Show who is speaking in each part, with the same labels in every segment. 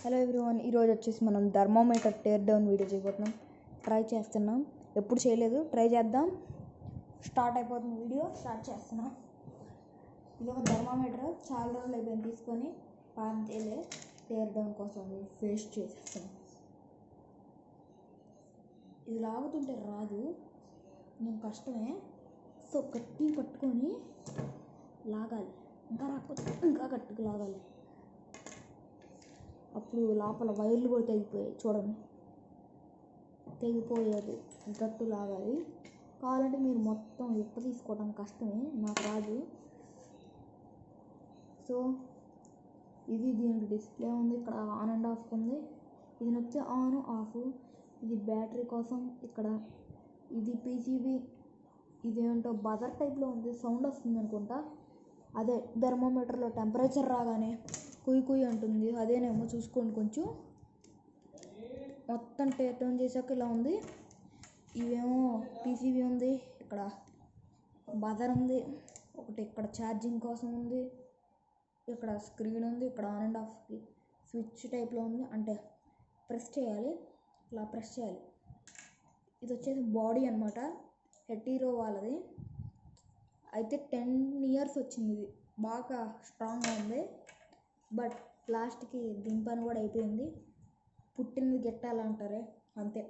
Speaker 1: Hello everyone, ఈరోజు వచ్చేసి మనం థర్మోమీటర్ టేర్ డౌన్ వీడియో చేయబోతున్నాం. ట్రై చేస్తున్నాం, ఎప్పుడు చేయలేదు, ట్రై చేద్దాం. స్టార్ట్ అయిపోతుంది వీడియో, స్టార్ట్ చేస్తున్నాం. ఇది ఒక థర్మోమీటర్, చాలా రోజులు అయిపోయింది తీసుకొని, పాతేలే టేర్ డౌన్ కోసం ఫేస్ చేసేస్తాం. ఇది లాగుతుంటే రాదు, నేను కష్టమే. సో గట్టి పట్టుకొని లాగాలి, ఇంకా రాకపోతే ఇంకా గట్టిగా లాగాలి. అప్పుడు లోపల వైర్లు కూడా తెగిపోయాయి, చూడండి, తెగిపోయేది. గట్టు లాగాలి. కావాలంటే మీరు మొత్తం ఎప్ప తీసుకోవడం కష్టమే, నాకు రాదు. సో ఇది దీనికి డిస్ప్లే ఉంది, ఇక్కడ ఆన్ అండ్ ఆఫ్ ఉంది. ఇది నొక్కితే ఆన్ ఆఫ్. ఇది బ్యాటరీ కోసం. ఇక్కడ ఇది పీసీబీ, ఇదేంటో బజర్ టైప్లో ఉంది, సౌండ్ వస్తుంది అనుకుంటా. అదే థర్మోమీటర్లో టెంపరేచర్ రాగానే కుయ్ కుయ్ అంటుంది, అదేనేమో. చూసుకోండి కొంచెం. మొత్తం టేర్ డౌన్ చేశాక ఇలా ఉంది. ఇవేమో పీసీబీ ఉంది, ఇక్కడ బజర్ ఉంది, ఒకటి ఇక్కడ ఛార్జింగ్ కోసం ఉంది, ఇక్కడ స్క్రీన్ ఉంది, ఇక్కడ ఆన్ అండ్ ఆఫ్ స్విచ్ టైప్లో ఉంది, అంటే ప్రెస్ చేయాలి, ఇలా ప్రెస్ చేయాలి. ఇది వచ్చేసి బాడీ అనమాట, హెటీరో వాళ్ళది. అయితే 10 years వచ్చింది, ఇది బాగా స్ట్రాంగ్గా ఉంది. బట్ లాస్ట్కి దీని పని కూడా అయిపోయింది. పుట్టినది గెట్టాలంటారే, అంతే.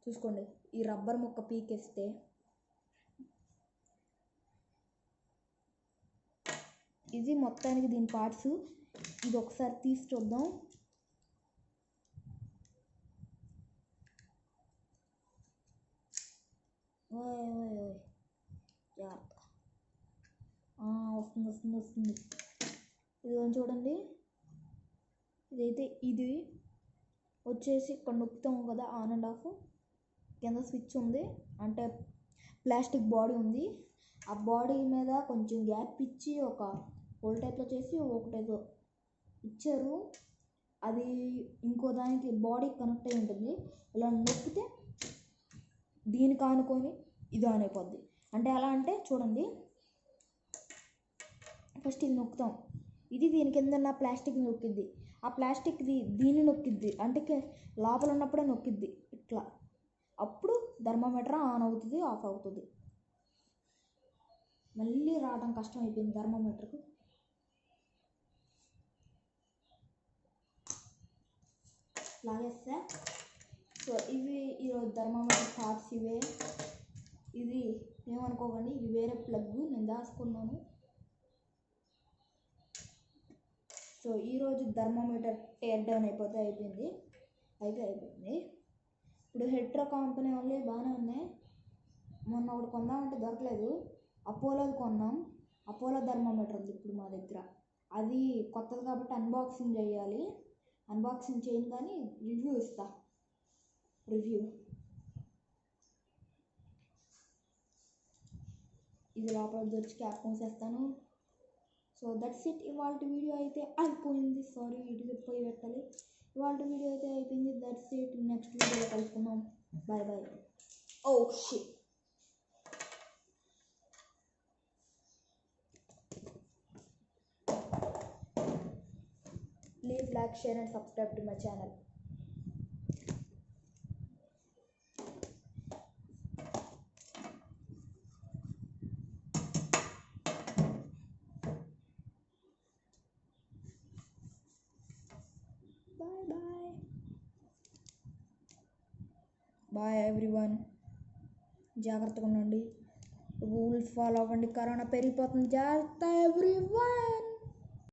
Speaker 1: చూసుకోండి, ఈ రబ్బర్ ముక్క పీకేస్తే ఇది మొత్తానికి దీని పార్ట్స్. ఇది ఒకసారి తీసి చూద్దాం. వస్తుంది. ఇది చూడండి, ఇదైతే ఇది వచ్చేసి ఇక్కడ నొక్కుతాం కదా, ఆన్ అండ్ ఆఫ్. కింద స్విచ్ ఉంది, అంటే ప్లాస్టిక్ బాడీ ఉంది. ఆ బాడీ మీద కొంచెం గ్యాప్ ఇచ్చి ఒక హోల్ టైప్లో చేసి ఒకటేదో ఇచ్చారు. అది ఇంకో దానికి బాడీ కనెక్ట్ అయి ఉంటుంది. ఇలా నొక్కితే దీనికి ఆనుకొని ఇది ఆన్ అయిపోద్ది. అంటే ఎలా అంటే చూడండి, ఫస్ట్ ఇది నొక్కుతాం, ఇది దీని కింద ఉన్న ప్లాస్టిక్ నొక్కిద్ది, ఆ ప్లాస్టిక్ది దీన్ని నొక్కిద్ది, అంటే లోపల ఉన్నప్పుడే నొక్కిద్ది ఇట్లా. అప్పుడు థర్మోమీటర్ ఆన్ అవుతుంది, ఆఫ్ అవుతుంది. మళ్ళీ రావడం కష్టం అయిపోయింది థర్మోమీటర్కు. లాగేస్తే. సో ఇవి ఈరోజు థర్మోమీటర్ పార్ట్స్ ఇవే. ఇది ఏమనుకోకండి, ఇది వేరే ప్లగ్ నేను దాచుకున్నాను. సో ఈరోజు థర్మోమీటర్ టేర్ డౌన్ అయిపోయింది. ఇప్పుడు హెట్రో కంపెనీ వాళ్ళు బాగానే ఉన్నాయి. మొన్న ఒకటి కొందామంటే దొరకలేదు, అపోలోది కొన్నాం. అపోలో థర్మోమీటర్ ఉంది ఇప్పుడు మా దగ్గర. అది కొత్తది కాబట్టి అన్బాక్సింగ్ చేయాలి. అన్బాక్సింగ్ చేయను కానీ రివ్యూ ఇస్తా. ఇది లోపల దొరికి క్యాప్ మూసేస్తాను. So that's it. ఇవాళ వీడియో అయితే అయిపోయింది. సారీ, ఇటుకి పోయి పెట్టాలి. ఇవాళ వీడియో అయితే అయిపోయింది. That's it. నెక్స్ట్ వీడియోలో కలుసుకుందాం. Bye bye. Oh shit. Please like, share and subscribe to my channel. Bye everyone. జాగ్రత్తగా ఉండండి, రూల్స్ ఫాలో అవ్వండి, కరోనా పెరిగిపోతుంది. జాగ్రత్త ఎవ్రీవన్.